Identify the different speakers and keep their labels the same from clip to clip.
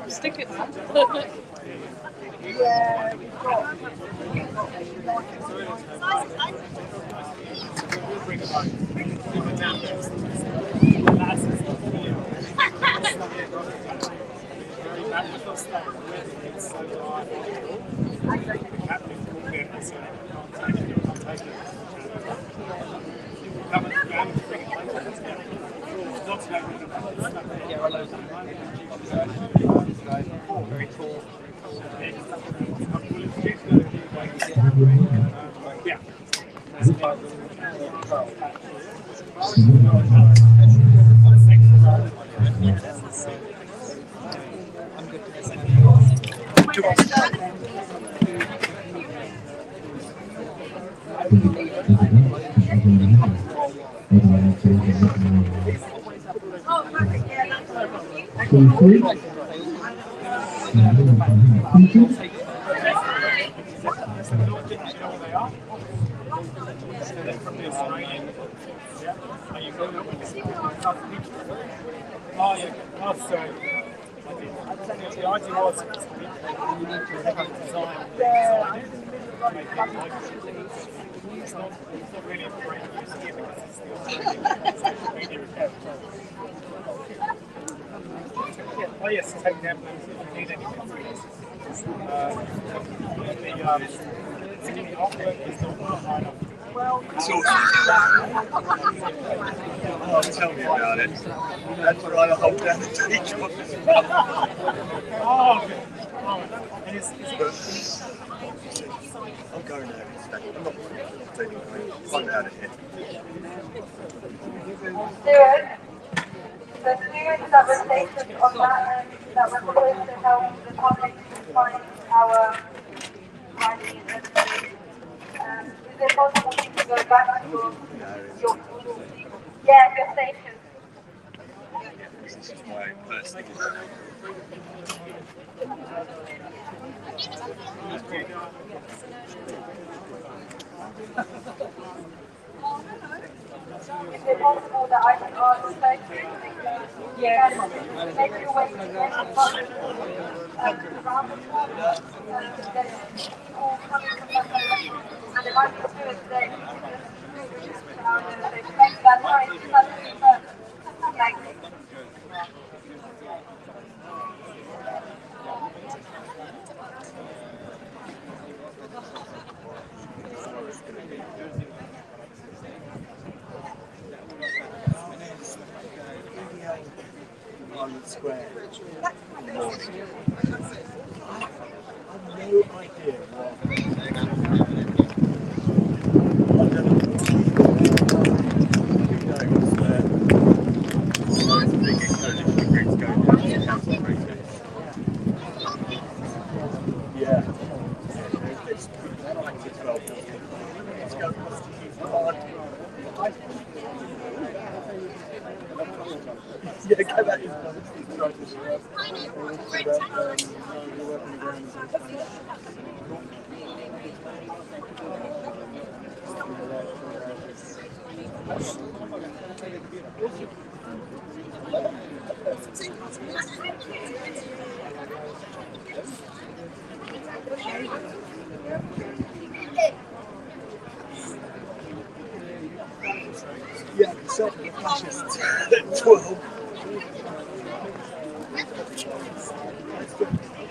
Speaker 1: Stick it.
Speaker 2: Very tall.
Speaker 1: Oh yes, take them. Need anything. The artwork is not high enough.
Speaker 2: Oh, tell me about it. That's right, I hold down the teacup.
Speaker 1: And it's
Speaker 2: I'm going there instead. I'm not taking it. Find out of here.
Speaker 3: The students that were stationed on that end that were supposed to help the public find our ID and is it possible to go back to your station?
Speaker 2: This is my first thing.
Speaker 3: Is it possible that I can ask the secretary to make your way to the end of the public around the corner? There's people coming from that direction, and there might be students there. That's right, thank you.
Speaker 2: Square. I have no idea yeah, self-fascist 12.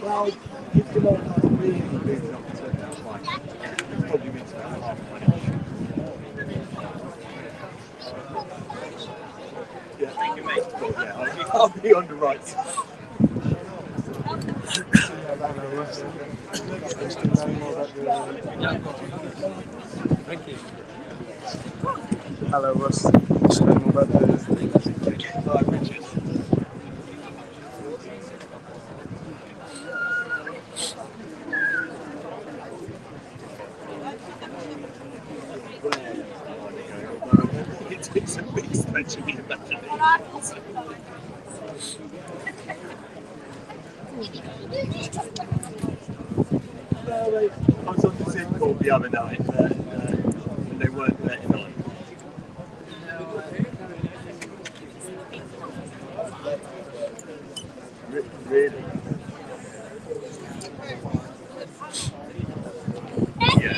Speaker 2: Well, it's the one that's really big enough to turn out like it probably means about half my age. Yeah, I'll be on the right.
Speaker 1: Thank you.
Speaker 4: Hello, Russ. Just know more about the
Speaker 2: Richard. It's a big stretch of the imagination. I was on the Zoom call the other night and they weren't there tonight. Really? Yeah.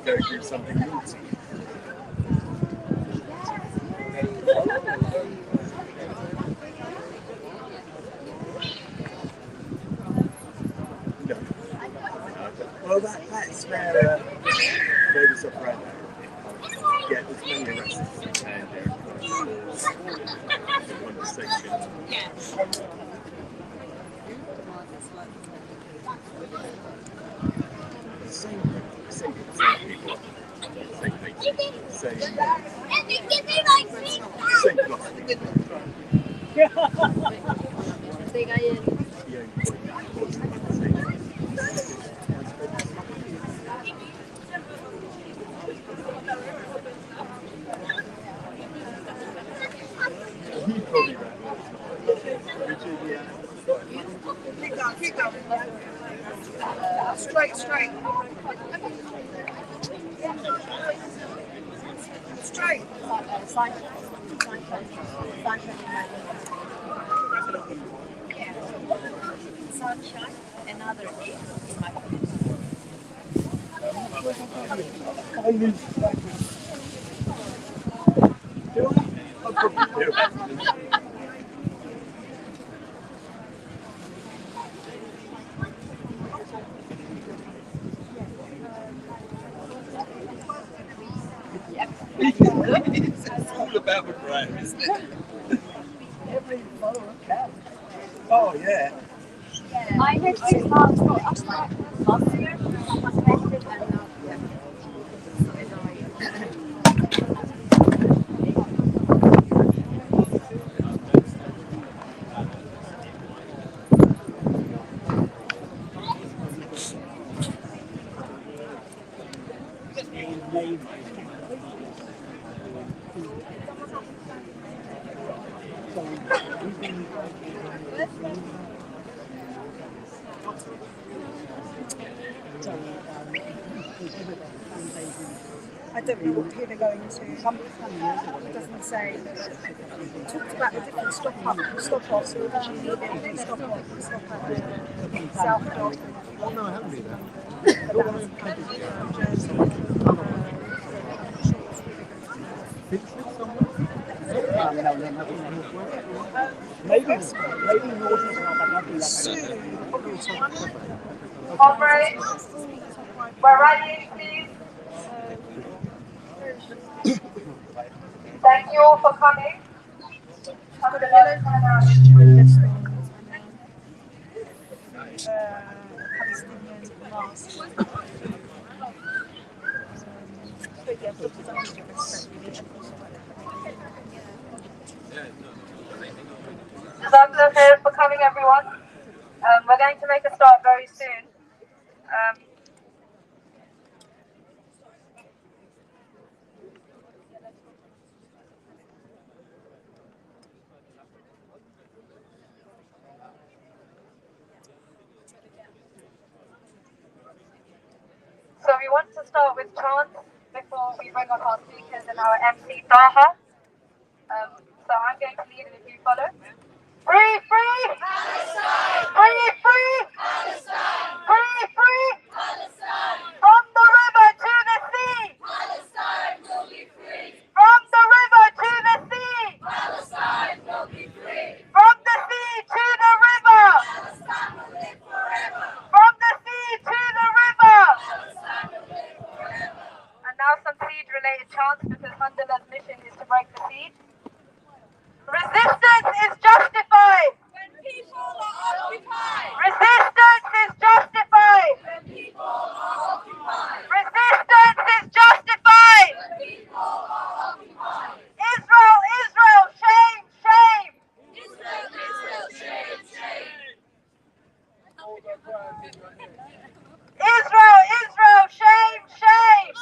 Speaker 2: Go do something naughty. get as many arrests as we can there. Conversation. Same people. Same places. Same philosophy. He probably ran
Speaker 5: Keep going. Straight. Straight.
Speaker 3: Sunshine, another day in my
Speaker 2: It's all about the brand, isn't it?
Speaker 5: Every follower counts.
Speaker 2: Oh yeah.
Speaker 3: I had last year perspective and now
Speaker 5: I don't know what tier they're going to. It doesn't say. It talks about the different stop-offs. So stop at South Dock.
Speaker 4: Oh no, I haven't been there.
Speaker 3: Comrades, we're ready, please. Thank you all for coming.
Speaker 5: Palestinian mask.
Speaker 3: Jazakallah khair for coming, everyone. We're going to make a start very soon. So we want to start with chants before we bring on our speakers and our MC Taha. So I'm going to lead and if you follow. Free, free! Palestine! Free, free! Palestine! Free, free! Palestine! From the river to the sea! Palestine will be free! From the river to the sea! Palestine will be free! From the sea to the river! Palestine will live forever! From the sea to the river! Palestine will live forever! And now some seed-related chants because Hanzala's mission is to break the seed. Resistance is justified when people are occupied. Resistance is justified when people are occupied. Resistance is justified when people are occupied. Israel, Israel, shame, shame. Israel, Israel, shame, shame. Israel, Israel, shame, shame.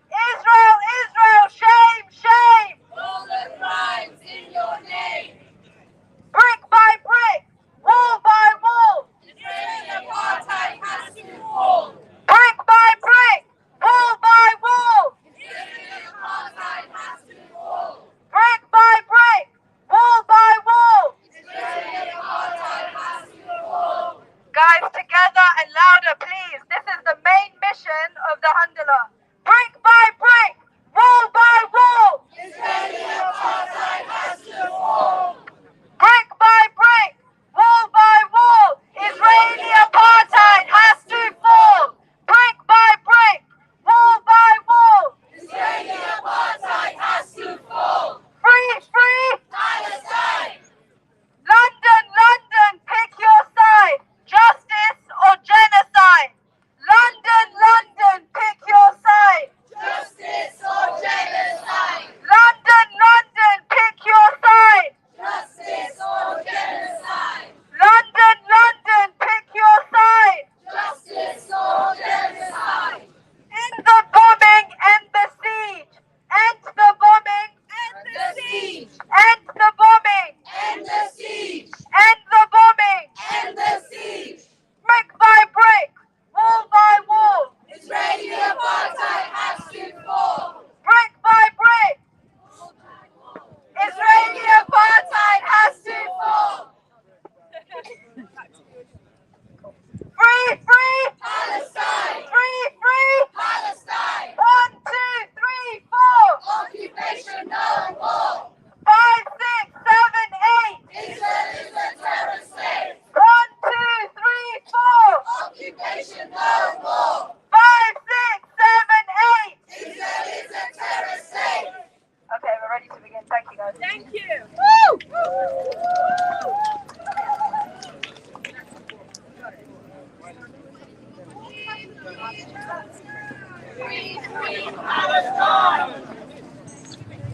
Speaker 3: Israel, Israel, shame, shame. All the crimes in your name. Brick by brick, wall by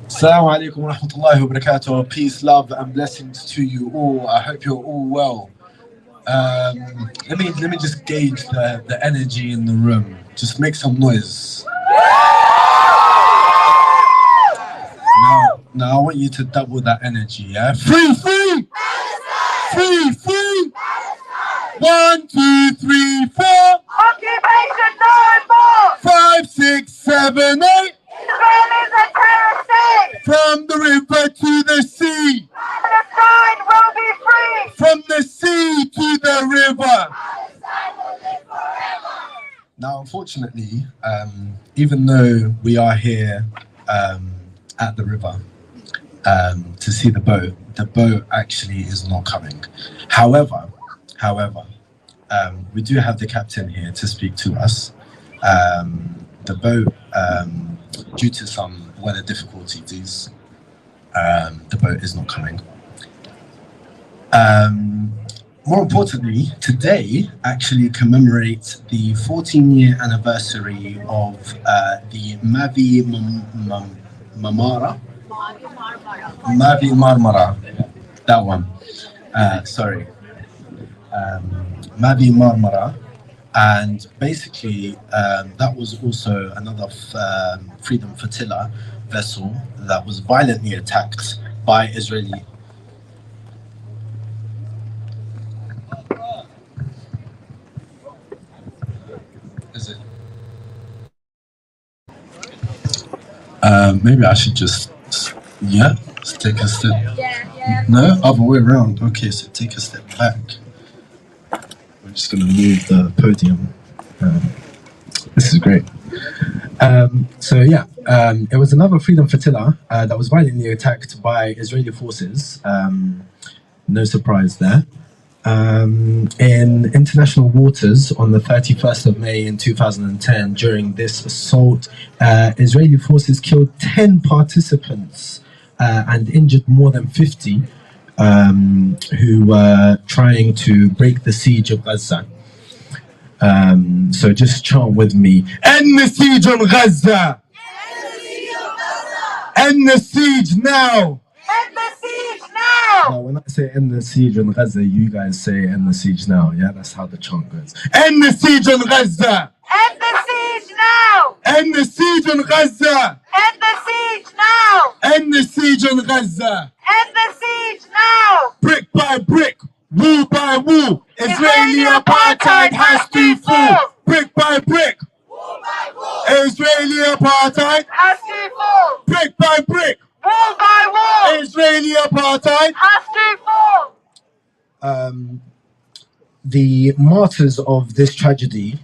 Speaker 6: Assalamu alaikum wa rahmatullahi wa barakatuh. Peace, love, and blessings to you all. I hope you're all well. Let me just gauge the energy in the room. Just make some noise. Now I want you to double that energy, yeah? Free, free! Free, free! 1, 2, 3, 4!
Speaker 3: Occupation no more!
Speaker 6: 5, 6, 7, 8!
Speaker 3: Israel is a terrorist state!
Speaker 6: From the river to the sea!
Speaker 3: Palestine will be free!
Speaker 6: From the sea to the river! Now, unfortunately, even though we are here at the river to see the boat actually is not coming. However, we do have the captain here to speak to us. The boat, due to some weather difficulties, the boat is not coming. More importantly, today actually commemorates the 14-year anniversary of the Mavi Marmara, that one. Sorry. Mavi Marmara, and basically that was also another Freedom Flotilla vessel that was violently attacked by Israeli. Is it? Maybe I should just, let's take a step.
Speaker 3: Yeah.
Speaker 6: No, other way around. Okay, so take a step back. I'm just going to move the podium. This is great. It was another Freedom Flotilla that was violently attacked by Israeli forces. No surprise there. In international waters on the 31st of May in 2010, during this assault, Israeli forces killed 10 participants and injured more than 50 who were trying to break the siege of Gaza. So just chant with me. End the siege on Gaza! End the siege now!
Speaker 3: End the siege now!
Speaker 6: No, when I say end the siege on Gaza, you guys say end the siege now. Yeah, that's how the chant goes. End the siege on Gaza!
Speaker 3: End the siege now!
Speaker 6: End the siege on Gaza!
Speaker 3: End the siege now!
Speaker 6: End the siege on Gaza!
Speaker 3: End the siege now!
Speaker 6: Brick by brick, wall by wall, Israeli apartheid has to fall. Brick by brick,
Speaker 3: Wall by wall!
Speaker 6: Israeli apartheid.
Speaker 3: Has to fall!
Speaker 6: Brick by brick,
Speaker 3: Wall by wall!
Speaker 6: Israeli apartheid.
Speaker 3: Has to fall!
Speaker 6: The martyrs of this tragedy,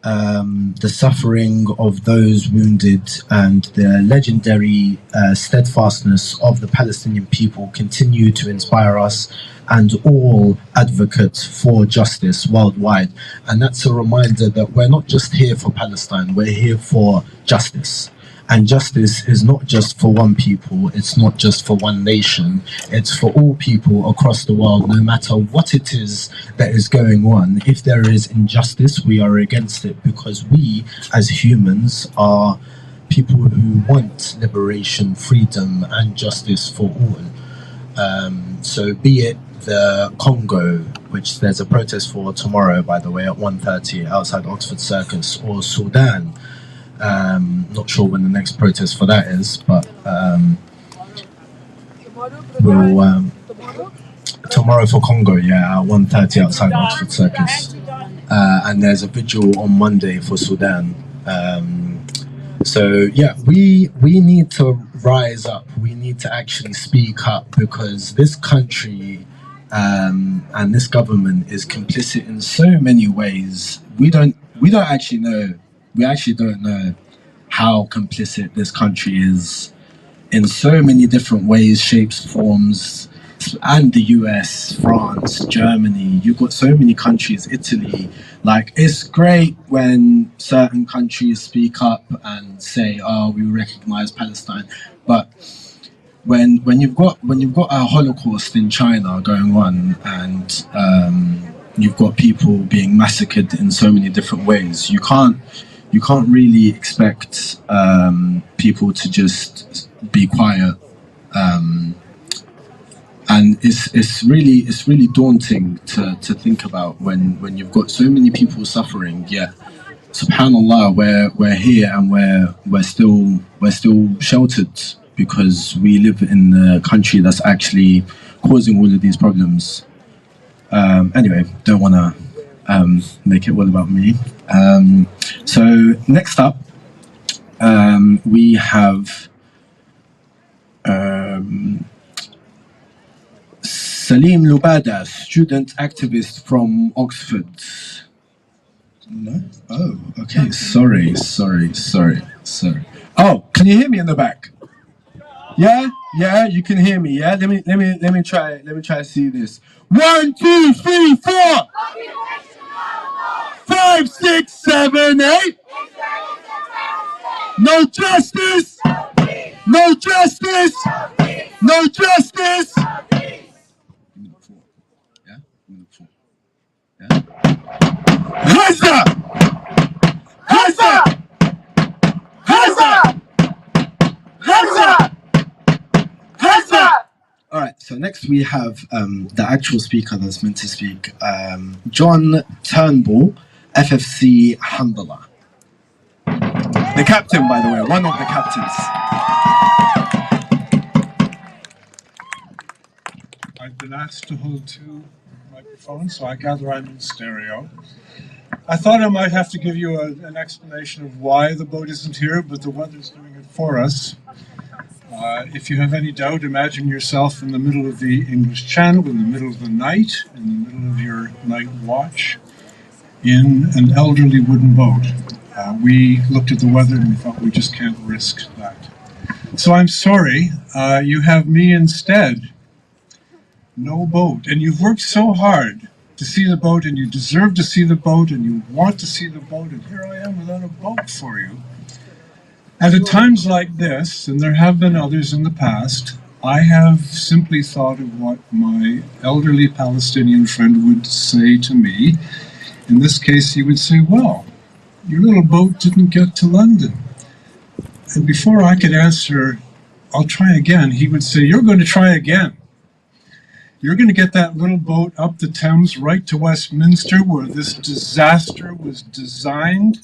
Speaker 6: the suffering of those wounded, and the legendary steadfastness of the Palestinian people continue to inspire us and all advocates for justice worldwide. And that's a reminder that we're not just here for Palestine, we're here for justice. And justice is not just for one people, it's not just for one nation, it's for all people across the world, no matter what it is that is going on. If there is injustice, we are against it, because we, as humans, are people who want liberation, freedom, and justice for all. So be it the Congo, which there's a protest for tomorrow, by the way, at 1:30 outside Oxford Circus, or Sudan. Not sure when the next protest for that is, but we'll tomorrow for Congo, yeah, at 1:30 outside Oxford Circus, and there's a vigil on Monday for Sudan. So yeah, we need to rise up. We need to actually speak up, because this country and this government is complicit in so many ways. We don't actually know. We actually don't know how complicit this country is in so many different ways, shapes, forms, and the US, France, Germany. You've got so many countries, Italy. Like, it's great when certain countries speak up and say, "Oh, we recognize Palestine," but when you've got a Holocaust in China going on, and you've got people being massacred in so many different ways, you you can't really expect people to just be quiet. And it's really daunting to think about when you've got so many people suffering. Yeah, subhanallah, we're here and we're still sheltered because we live in the country that's actually causing all of these problems. Anyway, don't want to make it all about me. So next up, we have Salim Lubada, student activist from Oxford. No? Oh, okay. Sorry. Oh, can you hear me in the back? Yeah, you can hear me. Yeah, let me try to see this. 1, 2, 3, 4, 5, 6, 7, 8. No justice. No justice. No justice. Gaza! Gaza! Gaza! Gaza! Gaza! All right, so next we have the actual speaker that's meant to speak, John Turnbull, FFC Hanظlة. The captain, by the way, one of the captains.
Speaker 7: I've been asked to hold 2 microphones, so I gather I'm in stereo. I thought I might have to give you an explanation of why the boat isn't here, but the weather's doing it for us. If you have any doubt, imagine yourself in the middle of the English Channel, in the middle of the night, in the middle of your night watch, in an elderly wooden boat. We looked at the weather and we thought we just can't risk that. So I'm sorry, you have me instead. No boat. And you've worked so hard to see the boat, and you deserve to see the boat, and you want to see the boat, and here I am without a boat for you. And at times like this, and there have been others in the past, I have simply thought of what my elderly Palestinian friend would say to me. In this case, he would say, well, your little boat didn't get to London. And before I could answer, I'll try again, he would say, you're going to try again. You're going to get that little boat up the Thames right to Westminster where this disaster was designed.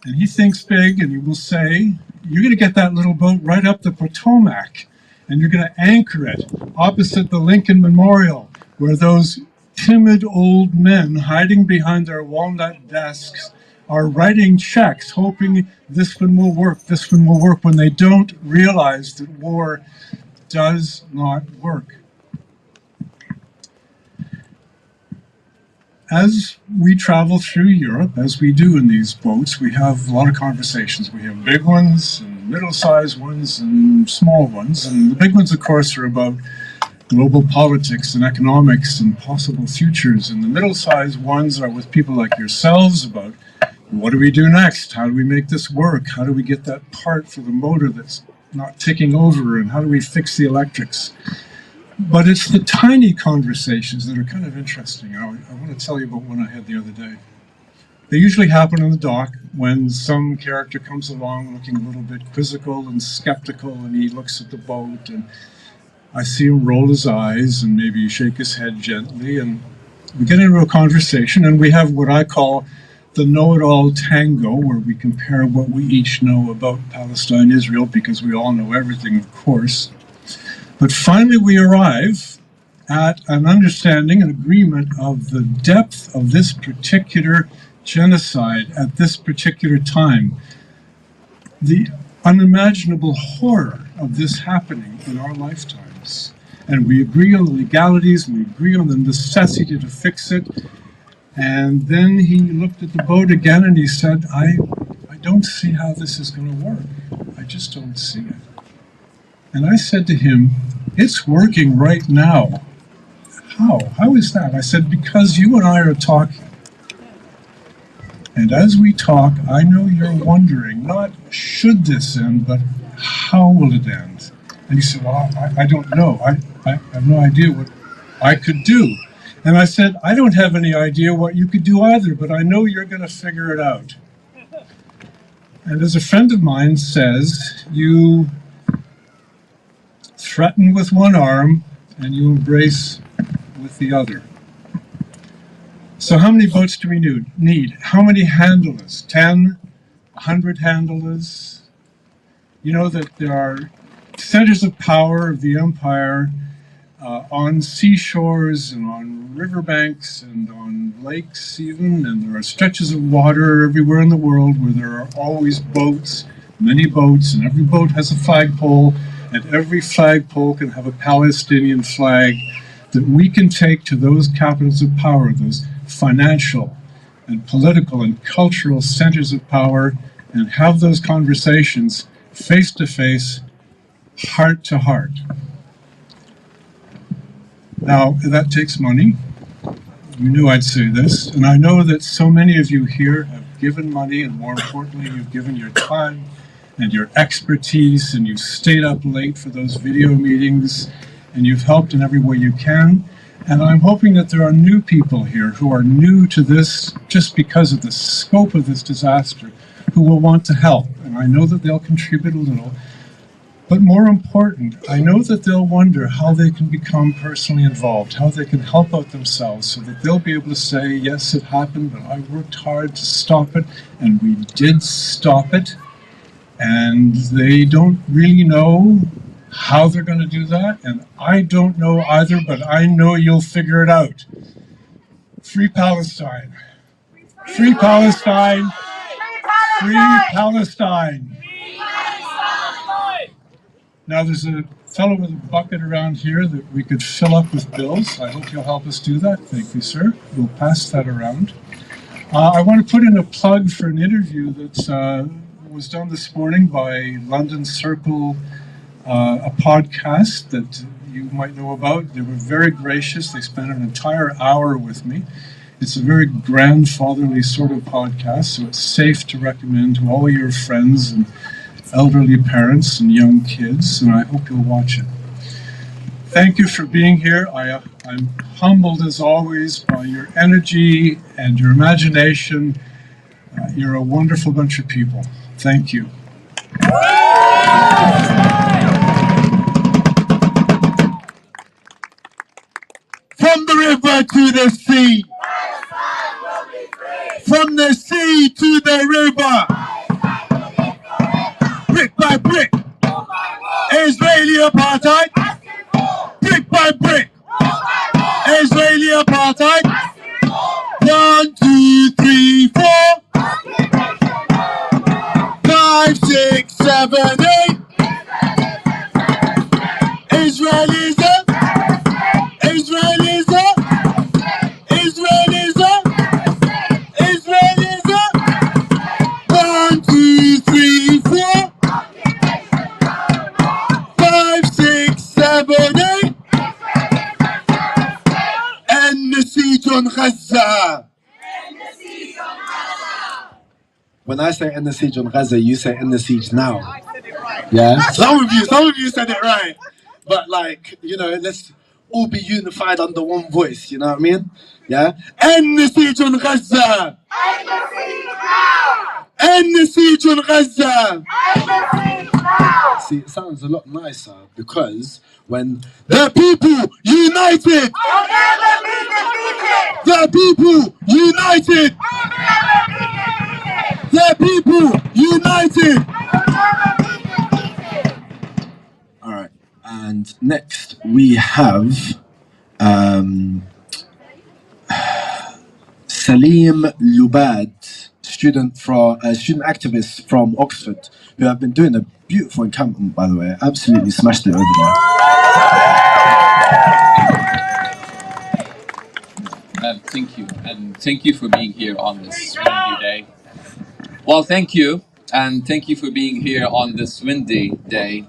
Speaker 7: And he thinks big, and he will say, you're going to get that little boat right up the Potomac, and you're going to anchor it opposite the Lincoln Memorial, where those timid old men hiding behind their walnut desks are writing checks, hoping this one will work, when they don't realize that war does not work. As we travel through Europe, as we do in these boats, we have a lot of conversations. We have big ones, and middle-sized ones, and small ones. And the big ones, of course, are about global politics and economics and possible futures. And the middle-sized ones are with people like yourselves about what do we do next? How do we make this work? How do we get that part for the motor that's not ticking over? And how do we fix the electrics? But it's the tiny conversations that are kind of interesting. I want to tell you about one I had the other day. They usually happen on the dock when some character comes along looking a little bit quizzical and skeptical, and he looks at the boat, and I see him roll his eyes and maybe shake his head gently, and we get into a conversation, and we have what I call the know-it-all tango, where we compare what we each know about Palestine, Israel, because we all know everything, of course. But finally we arrive at an understanding, an agreement of the depth of this particular genocide at this particular time, the unimaginable horror of this happening in our lifetimes. And we agree on the legalities, and we agree on the necessity to fix it. And then he looked at the boat again and he said, I don't see how this is going to work. I just don't see it. And I said to him, it's working right now. How? How is that? I said, because you and I are talking. And as we talk, I know you're wondering, not should this end, but how will it end? And he said, well, I don't know. I have no idea what I could do. And I said, I don't have any idea what you could do either, but I know you're going to figure it out. And as a friend of mine says, you threaten with one arm and you embrace with the other. So how many boats do we need? How many handlers? 10? 100 handlers? You know that there are centers of power of the empire on seashores and on riverbanks and on lakes even, and there are stretches of water everywhere in the world where there are always boats, many boats, and every boat has a flagpole, and every flagpole can have a Palestinian flag that we can take to those capitals of power, those financial and political and cultural centers of power, and have those conversations face to face, heart to heart. Now, that takes money. You knew I'd say this, and I know that so many of you here have given money, and more importantly, you've given your time and your expertise, and you've stayed up late for those video meetings, and you've helped in every way you can. And I'm hoping that there are new people here who are new to this just because of the scope of this disaster, who will want to help. And I know that they'll contribute a little. But more important, I know that they'll wonder how they can become personally involved, how they can help out themselves so that they'll be able to say, yes, it happened, but I worked hard to stop it, and we did stop it. And they don't really know how they're going to do that, and I don't know either, but I know you'll figure it out. Free Palestine. Free Palestine. Free Palestine. Now there's a fellow with a bucket around here that we could fill up with bills. I hope you'll help us do that. Thank you, sir. We'll pass that around. I want to put in a plug for an interview that was done this morning by London Circle, a podcast that you might know about. They were very gracious. They spent an entire hour with me. It's a very grandfatherly sort of podcast, so it's safe to recommend to all your friends and elderly parents and young kids, and I hope you'll watch it. Thank you for being here. I'm humbled as always by your energy and your imagination. You're a wonderful bunch of people. Thank you.
Speaker 8: From the river to the sea, from the sea to the river, brick by brick, Israeli apartheid, brick by brick, Israeli apartheid, 1, 2, 3, 4, 5, 6, 7, 8, Israelism, Israelism, Israelism, Israelism, 1, 2, 3, 4, 5, 6, 7, 8, and the siege on Gaza. When I say end the siege on Gaza, you say end the siege now. Yeah? Some of you said it right. But like, you know, let's all be unified under one voice, you know what I mean? Yeah? End the siege on Gaza! End the siege now! End the siege on Gaza! End the siege now! See, it sounds a lot nicer because when the people united will never be defeated! The people united will never be defeated! The people united will never be defeated! Alright, and next we have Salim Lubad, student activist from Oxford, who have been doing a beautiful encampment, by the way. Absolutely smashed it over there.
Speaker 9: Thank you, and thank you for being here on this windy day. Well, thank you, and thank you for being here on this windy day.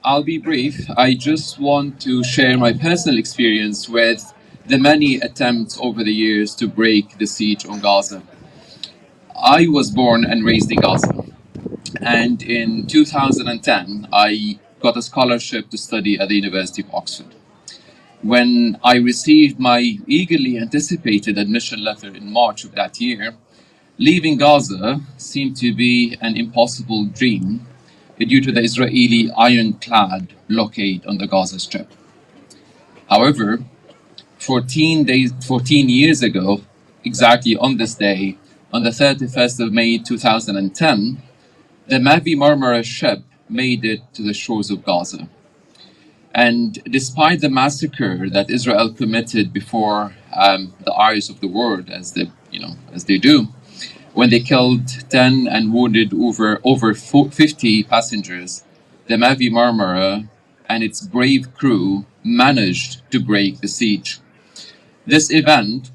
Speaker 9: I'll be brief. I just want to share my personal experience with the many attempts over the years to break the siege on Gaza. I was born and raised in Gaza, and in 2010 I got a scholarship to study at the University of Oxford. When I received my eagerly anticipated admission letter in March of that year, Leaving Gaza seemed to be an impossible dream due to the Israeli ironclad blockade on the Gaza Strip. However, 14 years ago, exactly on this day, on the 31st of May 2010, the Mavi Marmara ship made it to the shores of Gaza. And despite the massacre that Israel committed before the eyes of the world, as they do, when they killed 10 and wounded over 50 passengers, the Mavi Marmara and its brave crew managed to break the siege. This event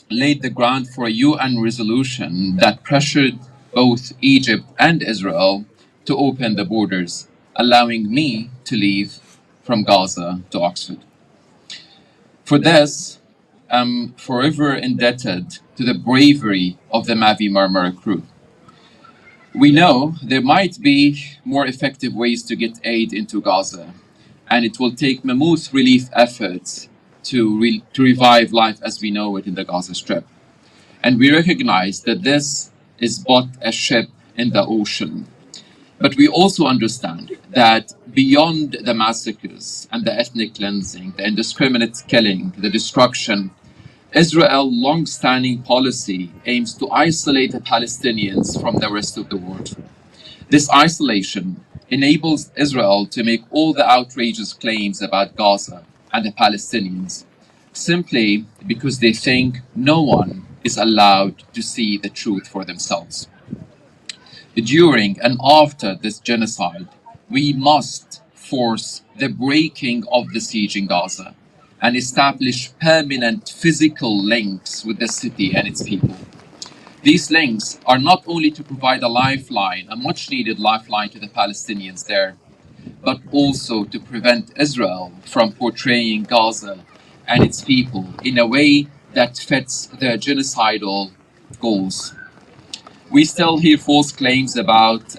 Speaker 9: laid the ground for a UN resolution that pressured both Egypt and Israel to open the borders, allowing me to leave from Gaza to Oxford. For this, I'm forever indebted to the bravery of the Mavi Marmara crew. We know there might be more effective ways to get aid into Gaza, and it will take mammoth relief efforts to revive life as we know it in the Gaza Strip. And we recognize that this is but a ship in the ocean. But we also understand that beyond the massacres and the ethnic cleansing, the indiscriminate killing, the destruction, Israel's long-standing policy aims to isolate the Palestinians from the rest of the world. This isolation enables Israel to make all the outrageous claims about Gaza and the Palestinians simply because they think no one is allowed to see the truth for themselves. During and after this genocide, we must force the breaking of the siege in Gaza and establish permanent physical links with the city and its people. These links are not only to provide a lifeline, a much-needed lifeline to the Palestinians there, but also to prevent Israel from portraying Gaza and its people in a way that fits their genocidal goals. We still hear false claims about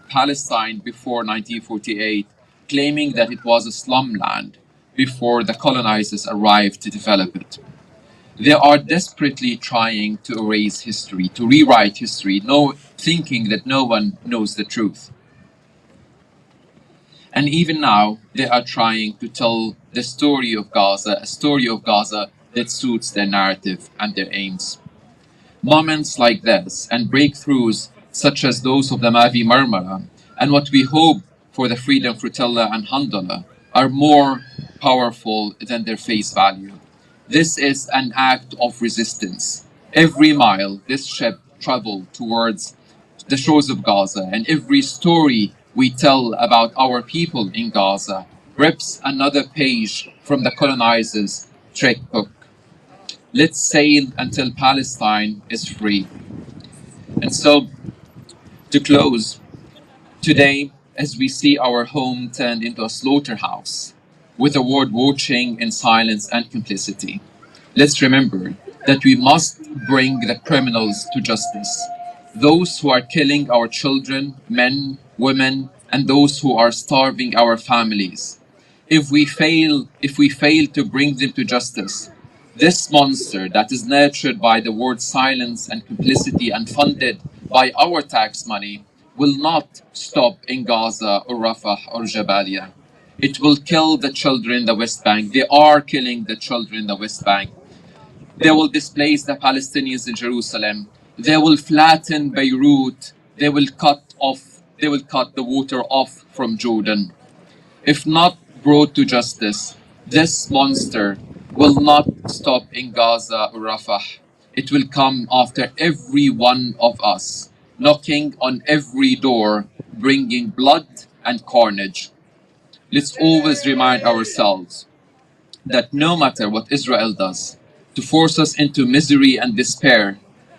Speaker 9: Palestine before 1948, claiming that it was a slumland before the colonizers arrived to develop it. They are desperately trying to erase history, to rewrite history, thinking that no one knows the truth. And even now, they are trying to tell the story of Gaza, a story of Gaza that suits their narrative and their aims. Moments like this and breakthroughs such as those of the Mavi Marmara and what we hope for the Freedom Flotilla and Hanzlة are more powerful than their face value. This is an act of resistance. Every mile this ship traveled towards the shores of Gaza, and every story we tell about our people in Gaza rips another page from the colonizers' trick book. Let's sail until Palestine is free. And so, to close, today, as we see our home turned into a slaughterhouse, with the world watching in silence and complicity, let's remember that we must bring the criminals to justice. Those who are killing our children, men, women, and those who are starving our families. If we fail to bring them to justice, this monster that is nurtured by the word silence and complicity and funded by our tax money will not stop in Gaza or Rafah or Jabalia. It will kill the children in the West Bank. They are killing the children in the West Bank. They will displace the Palestinians in Jerusalem. They will flatten Beirut. They will cut the water off from Jordan. If not brought to justice, this monster will not stop in Gaza or Rafah. It will come after every one of us, knocking on every door, bringing blood and carnage. Let's always remind ourselves that no matter what Israel does to force us into misery and despair,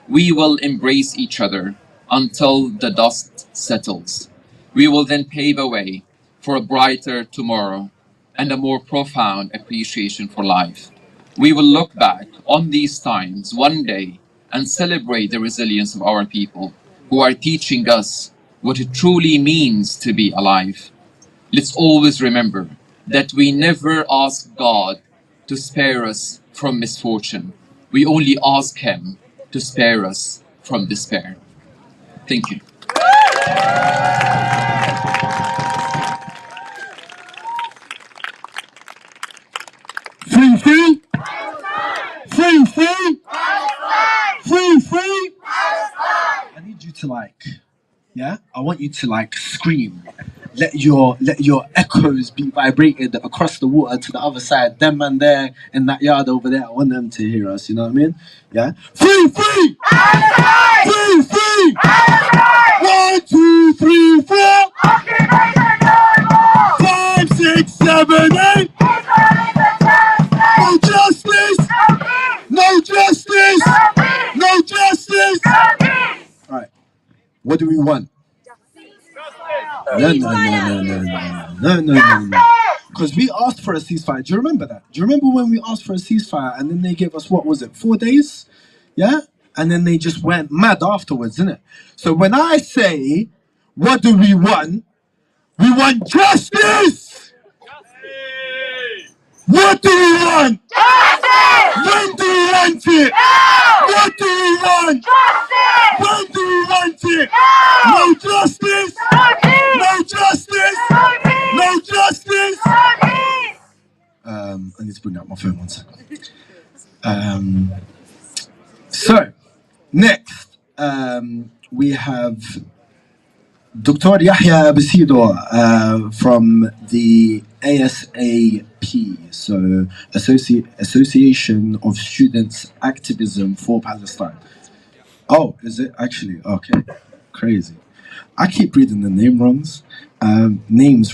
Speaker 9: we will embrace each other until the dust settles. We will then pave a way for a brighter tomorrow and a more profound appreciation for life. We will look back on these times one day and celebrate the resilience of our people who are teaching us what it truly means to be alive. Let's always remember that we never ask God to spare us from misfortune. We only ask Him to spare us from from despair. Thank you.
Speaker 8: Free, free? Free, free? Free, free? I need you to like, yeah? I want you to like scream. Let your echoes be vibrated across the water to the other side. Them man there in that yard over there, I want them to hear us, you know what I mean? Yeah? Free, free! Free, free! 1, 2, 3, 4! 5, 6, 7, 8! No justice! No justice! No justice! Alright, what do we want? No. Because we asked for a ceasefire. Do you remember that? Do you remember when we asked for a ceasefire and then they gave us, what was it, 4 days? Yeah? And then they just went mad afterwards, innit? So when I say, what do we want justice! What do we want? Justice! When do we want it? Now! What do we want? Justice! When do we want it? Now! No justice! No peace! No justice! No peace! No justice! No peace! I need to bring out my phone 1 second. So, next, we have Dr. Yahya Basido from the ASAP, so Association of Students Activism for Palestine. Oh, is it actually? Okay, crazy. I keep reading the names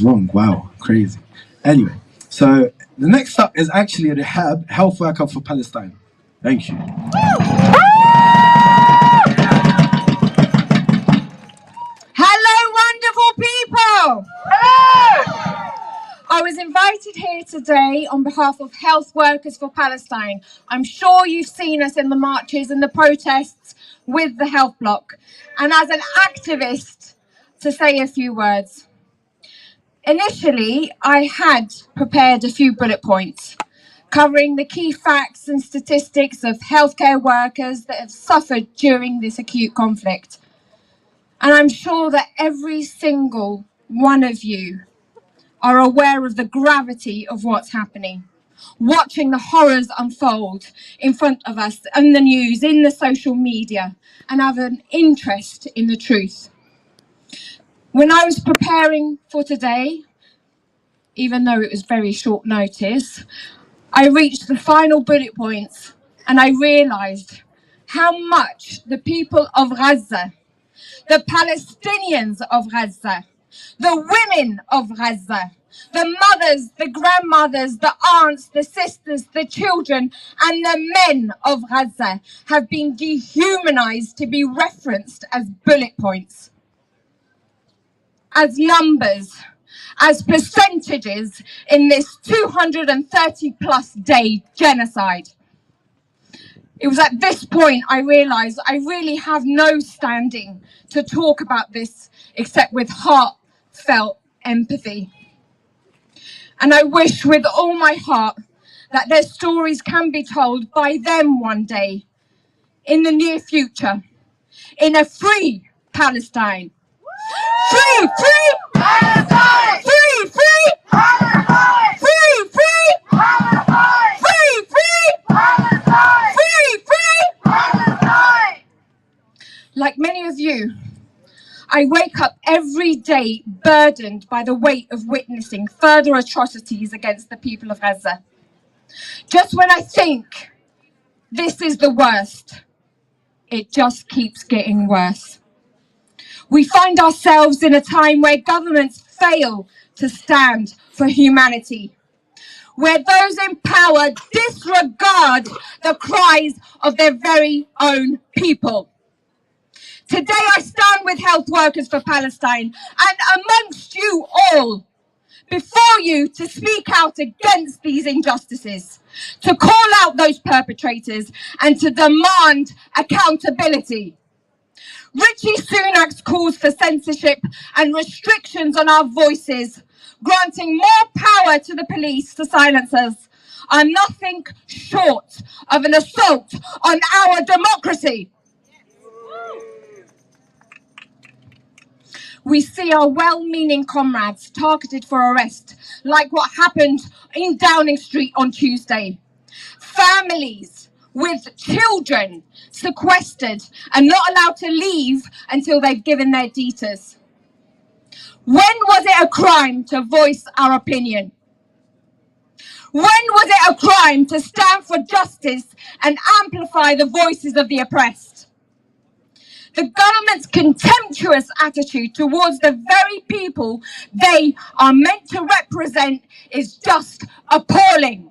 Speaker 8: wrong. Wow, crazy. Anyway, so the next up is actually Rehab, health worker for Palestine. Thank you.
Speaker 10: Hello, wonderful people! Hello! I was invited here today on behalf of Health Workers for Palestine. I'm sure you've seen us in the marches and the protests with the Health Bloc. And as an activist, to say a few words. Initially, I had prepared a few bullet points covering the key facts and statistics of healthcare workers that have suffered during this acute conflict. And I'm sure that every single one of you are aware of the gravity of what's happening, watching the horrors unfold in front of us in the news, in the social media, and have an interest in the truth. When I was preparing for today, even though it was very short notice, I reached the final bullet points and I realized how much the people of Gaza, the Palestinians of Gaza, the women of Gaza, the mothers, the grandmothers, the aunts, the sisters, the children, and the men of Gaza have been dehumanized to be referenced as bullet points, as numbers, as percentages in this 230 plus day genocide. It was at this point I realized I really have no standing to talk about this except with heartfelt empathy. And I wish with all my heart that their stories can be told by them one day, in the near future, in a free Palestine. Free, free Palestine! Free, free Palestine! Free, free Palestine! Free, free Palestine! Free, free Palestine! Like many of you, I wake up every day burdened by the weight of witnessing further atrocities against the people of Gaza. Just when I think this is the worst, it just keeps getting worse. We find ourselves in a time where governments fail to stand for humanity, where those in power disregard the cries of their very own people. Today I stand with Health Workers for Palestine and amongst you all, before you, to speak out against these injustices, to call out those perpetrators and to demand accountability. Rishi Sunak's calls for censorship and restrictions on our voices, granting more power to the police to silence us, are nothing short of an assault on our democracy. we see our well-meaning comrades targeted for arrest, like what happened in Downing Street on Tuesday. Families with children sequestered and not allowed to leave until they've given their details. When was it a crime to voice our opinion? When was it a crime to stand for justice and amplify the voices of the oppressed? The government's contemptuous attitude towards the very people they are meant to represent is just appalling.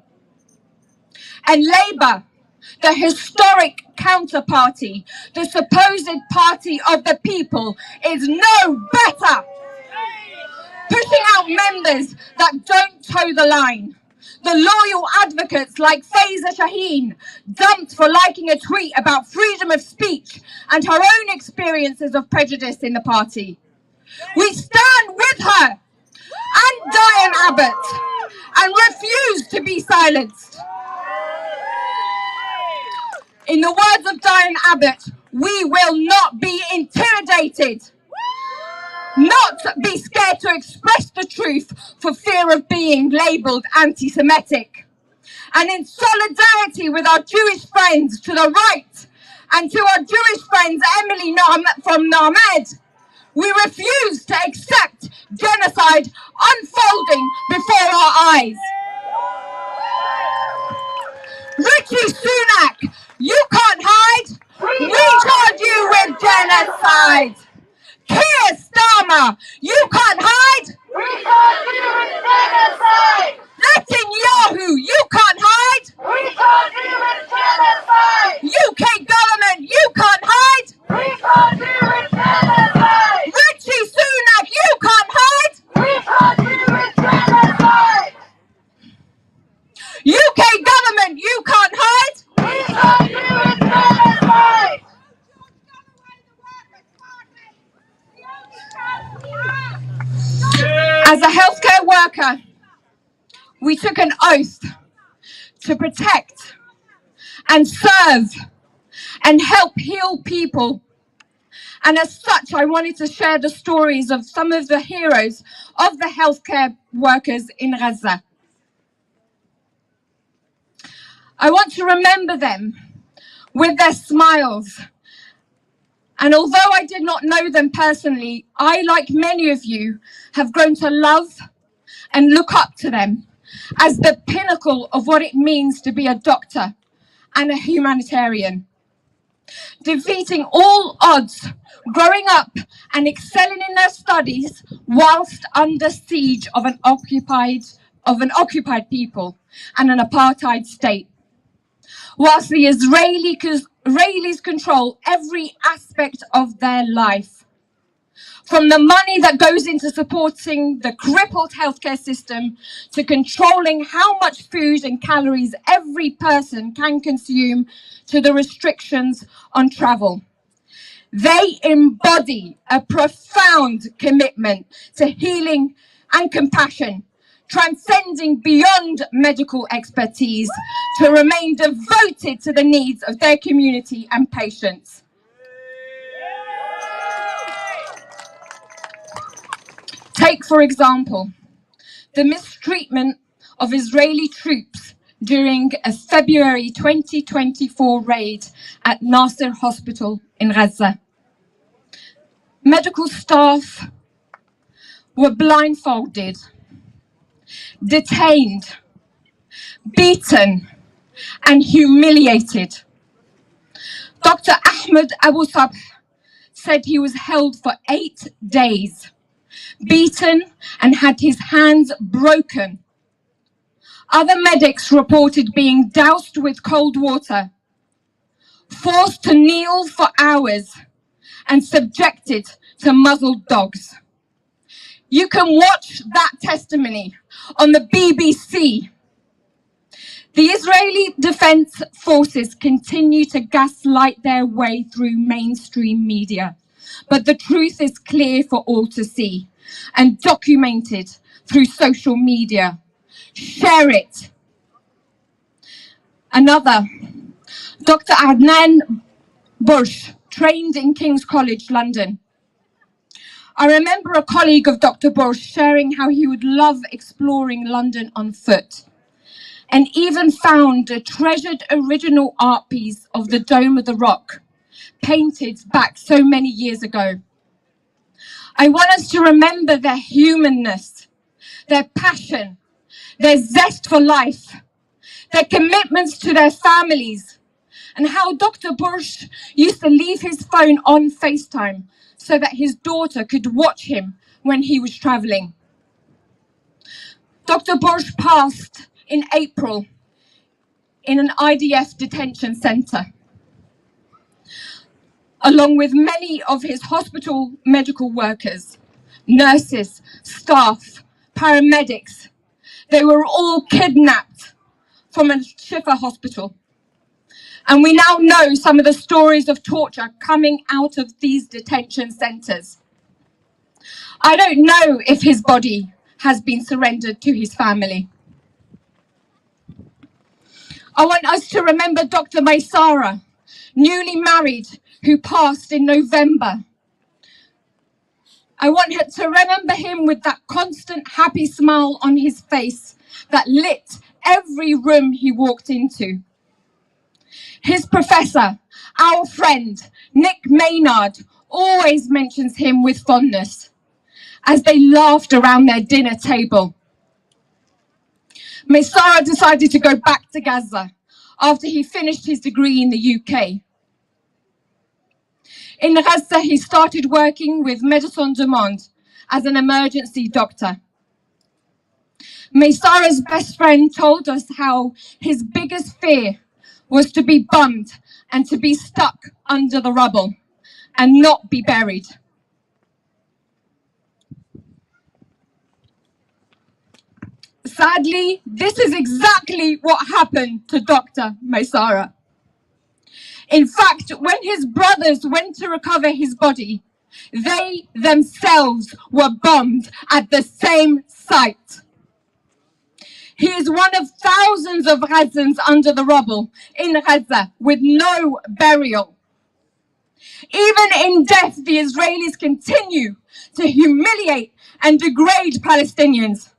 Speaker 10: And Labour, the historic counterparty, the supposed party of the people, is no better. Pushing out members that don't toe the line. The loyal advocates like Faiza Shaheen, dumped for liking a tweet about freedom of speech and her own experiences of prejudice in the party. We stand with her and Diane Abbott and refuse to be silenced. In the words of Diane Abbott, we will not be intimidated. Not be scared to express the truth for fear of being labelled anti-Semitic. And in solidarity with our Jewish friends to the right and to our Jewish friends Emily from Narmed, we refuse to accept genocide unfolding before our eyes. Richie Sunak, you can't hide. We charge you with genocide. Keir Starmer, you can't hide. We charge you with genocide. Netanyahu, you can't hide. We charge you with genocide. UK government, you can't hide. We charge you with genocide. Richie Sunak, you can't hide. We charge you with genocide. UK government, you can't hide. We charge you with genocide. As a healthcare worker, we took an oath to protect and serve and help heal people. And as such, I wanted to share the stories of some of the heroes of the healthcare workers in Gaza. I want to remember them with their smiles. And although I did not know them personally, I, like many of you, have grown to love and look up to them as the pinnacle of what it means to be a doctor and a humanitarian. Defeating all odds, growing up and excelling in their studies whilst under siege of an occupied people and an apartheid state. Whilst the Israelis control every aspect of their life. From the money that goes into supporting the crippled healthcare system to controlling how much food and calories every person can consume to the restrictions on travel. They embody a profound commitment to healing and compassion, transcending beyond medical expertise to remain devoted to the needs of their community and patients. Take, for example, the mistreatment of Israeli troops during a February 2024 raid at Nasser Hospital in Gaza. Medical staff were blindfolded, detained, beaten, and humiliated. Dr. Ahmed Abu Sabh said he was held for 8 days, beaten and had his hands broken. Other medics reported being doused with cold water, forced to kneel for hours, and subjected to muzzled dogs. You can watch that testimony on the BBC. The Israeli Defense Forces continue to gaslight their way through mainstream media, but the truth is clear for all to see and documented through social media. Share it. Another, Dr. Adnan Bush, trained in King's College, London. I remember a colleague of Dr. Borsch sharing how he would love exploring London on foot, and even found a treasured original art piece of the Dome of the Rock, painted back so many years ago. I want us to remember their humanness, their passion, their zest for life, their commitments to their families, and how Dr. Borsch used to leave his phone on FaceTime so that his daughter could watch him when he was traveling. Dr. Borsch passed in April in an IDF detention center, along with many of his hospital medical workers, nurses, staff, paramedics. They were all kidnapped from a Shifa hospital. And we now know some of the stories of torture coming out of these detention centers. I don't know if his body has been surrendered to his family. I want us to remember Dr. Maysara, newly married, who passed in November. I want her to remember him with that constant happy smile on his face that lit every room he walked into. His professor, our friend, Nick Maynard, always mentions him with fondness as they laughed around their dinner table. Maysara decided to go back to Gaza after he finished his degree in the UK. In Gaza, he started working with Médecins du Monde as an emergency doctor. Maysara's best friend told us how his biggest fear was to be bummed and to be stuck under the rubble and not be buried. Sadly, this is exactly what happened to Dr. Maysara. In fact, when his brothers went to recover his body, they themselves were bombed at the same site. He is one of thousands of Gazans under the rubble in Gaza with no burial. Even in death, the Israelis continue to humiliate and degrade Palestinians.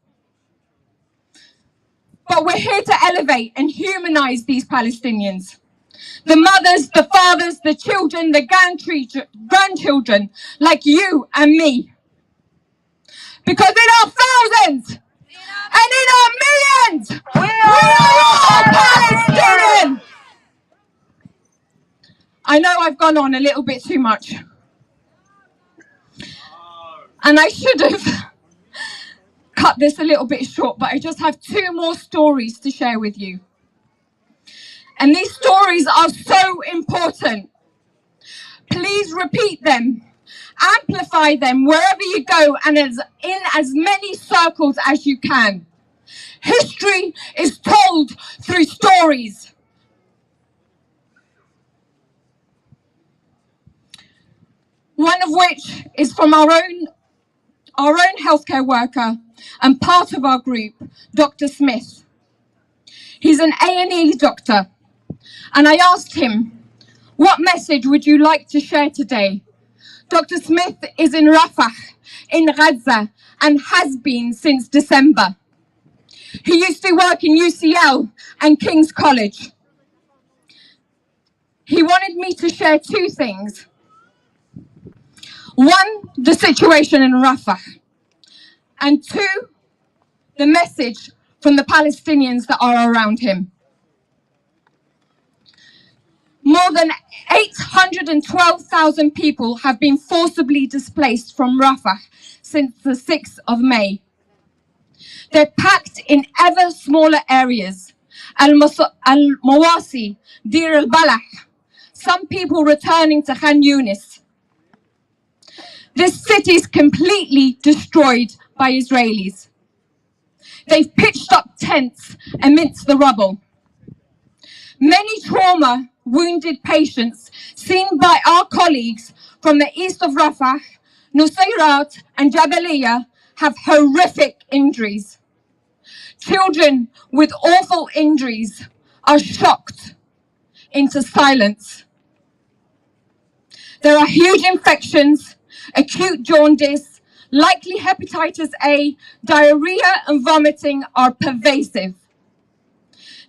Speaker 10: But we're here to elevate and humanize these Palestinians. The mothers, the fathers, the children, the grandchildren, like you and me. Because in our thousands and in our millions, we are all Palestinian. I know I've gone on a little bit too much. And I should have cut this a little bit short, but I just have two more stories to share with you. And these stories are so important. Please repeat them, amplify them wherever you go and in as many circles as you can. History is told through stories. One of which is from our own healthcare worker and part of our group, Dr. Smith. He's an A&E doctor. And I asked him, what message would you like to share today? Dr. Smith is in Rafah, in Gaza, and has been since December. He used to work in UCL and King's College. He wanted me to share two things. One, the situation in Rafah. And two, the message from the Palestinians that are around him. More than 812,000 people have been forcibly displaced from Rafah since the 6th of May. They're packed in ever smaller areas. Al-Mawasi, Dir al-Balah, some people returning to Khan Yunis. This city is completely destroyed by Israelis. They've pitched up tents amidst the rubble. Many trauma-wounded patients seen by our colleagues from the east of Rafah, Nusayrat and Jabaliyah have horrific injuries. Children with awful injuries are shocked into silence. There are huge infections acute jaundice, likely hepatitis A, diarrhea and vomiting are pervasive.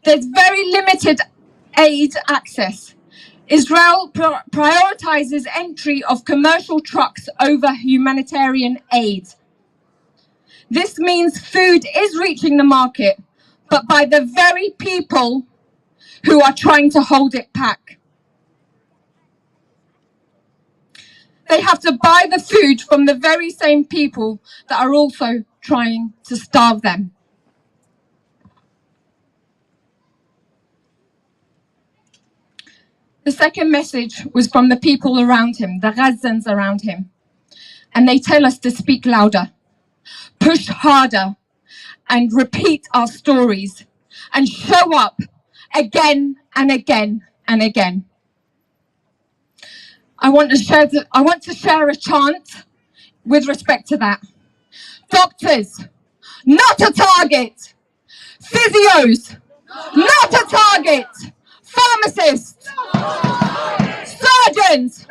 Speaker 10: There's very limited aid access. Israel prioritizes entry of commercial trucks over humanitarian aid. This means food is reaching the market, but by the very people who are trying to hold it back. They have to buy the food from the very same people that are also trying to starve them. The second message was from the people around him, the Gazans around him. And they tell us to speak louder, push harder, and repeat our stories, and show up again and again and again. I want to share a chant with respect to that. Doctors, not a target. Physios, not a target. Pharmacists, surgeons,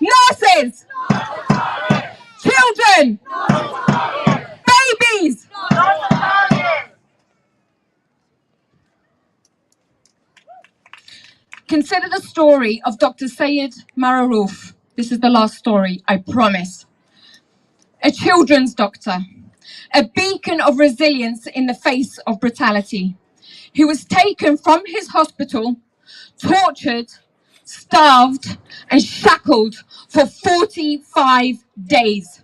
Speaker 10: nurses, children, babies. Consider the story of Dr. Sayed Mararouf. This is the last story, I promise. A children's doctor, a beacon of resilience in the face of brutality. He was taken from his hospital, tortured, starved, and shackled for 45 days.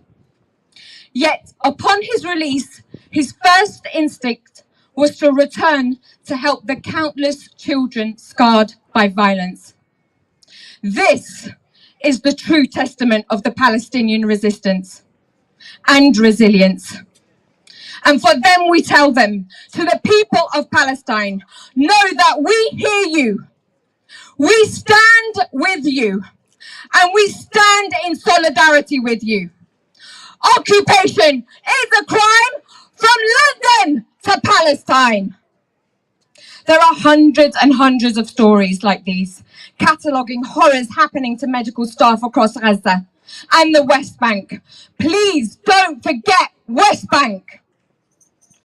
Speaker 10: Yet, upon his release, his first instinct was to return to help the countless children scarred by violence. This is the true testament of the Palestinian resistance and resilience. And for them, we tell them, to the people of Palestine, know that we hear you, we stand with you, and we stand in solidarity with you. Occupation is a crime from London to Palestine. There are hundreds and hundreds of stories like these, cataloguing horrors happening to medical staff across Gaza and the West Bank. Please don't forget West Bank.